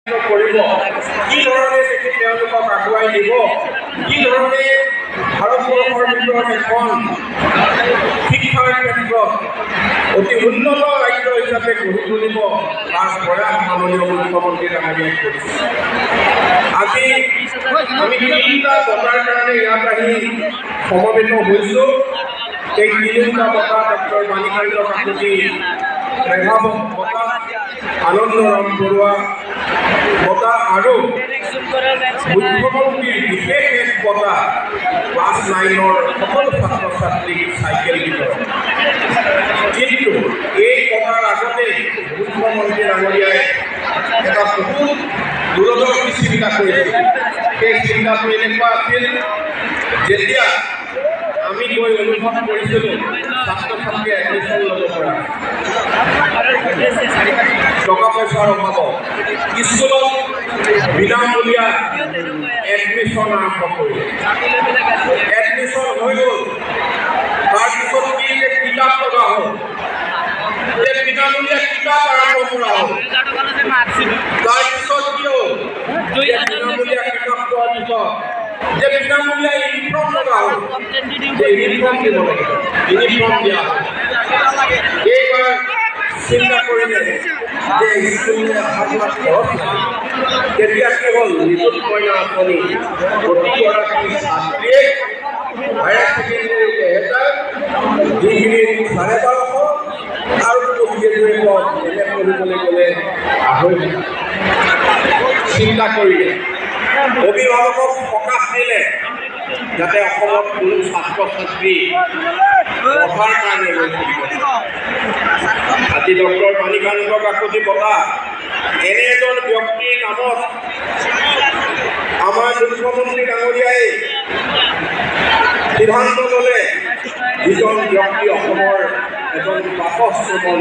কৰিব কি ধৰণে তেওঁলোকক আগুৱাই নিব কি ধৰণে ভাৰতবৰ্ষৰ ভিতৰত এখন শিক্ষাৰ ক্ষেত্ৰত অতি উন্নত ৰাজ্য হিচাপে গঢ়ি তুলিব তাৰ প্ৰয়াস মাননীয় মুখ্যমন্ত্ৰী ডাঙৰীয়াই কৰিছে। আজি আমি তিনিটা বঁটাৰ কাৰণে ইয়াত আহি সমবেত হৈছোঁ। এই তিনিটা বঁটা ডক্টৰ মাণিকান্ত কাকতি মেধা বঁটা, আনন্দৰাম বৰুৱা বঁটা আৰু মুখ্যমন্ত্ৰীৰ বিশেষ এক বঁটা ক্লাছ 9ৰ সকলো ছাত্ৰ ছাত্ৰীক চাইকেল বিতৰণ। কিন্তু এই বঁটাৰ আগতে মুখ্যমন্ত্ৰী ডাঙৰীয়াই এটা বহুত দূৰদৰ্শী চিন্তা কৰিছিল। সেই চিন্তাটো এনেকুৱা আছিল, যেতিয়া আমি গৈ অনুভৱ কৰিছিলোঁ ছাত্ৰ ছাত্ৰীয়ে এডমিশ্যন ল'ব পৰা টকা পইচাৰ অভাৱত স্কুলত বিনামূলীয়া এডমিশ্যন আৰম্ভ কৰিলে। এডমিশ্যন হৈ গ'ল, তাৰপিছত কি কিতাপ লগা হ'ল, বিনামূলীয়া কিতাপ আৰম্ভ কৰা হ'ল। তাৰপিছত কি হ'ল, বিনামূলীয়া কিতাপ পোৱাৰ পিছত যে বিনামূলীয়া ইউনিফৰ্ম লগা হ'ল, যে ইউনিফৰ্ম দিব লাগে, ইউনিফৰ্ম দিয়া হ'ল। এইবাৰ চিন্তা কৰিলে যে স্কুললৈ অহা খৰচ লাগে। তেতিয়া কি হ'ল, নিযুত মইনা আঁচনি প্ৰতিগৰাকী ছাত্ৰীয়ে হায়াৰ ছেকেণ্ডেৰী 1000, ডিগ্ৰী 1250 আৰু পষ্ট গ্ৰেজুৱেটত এনে পঢ়িবলৈ গ'লে 2,500। চিন্তা কৰিলে অভিভাৱকক সকাহ দিলে যাতে অসমত কোনো ছাত্ৰ ছাত্ৰী পঢ়াৰ কাৰণে ৰৈ থাকিব। আজি ডক্টৰ মাণিকান্ত কাকতি বঁটা এনে এজন ব্যক্তিৰ নামত আমাৰ মুখ্যমন্ত্ৰী ডাঙৰীয়াই সিদ্ধান্ত ল'লে, যিজন ব্যক্তি অসমৰ এজন বাকচ শ্ৰমৰ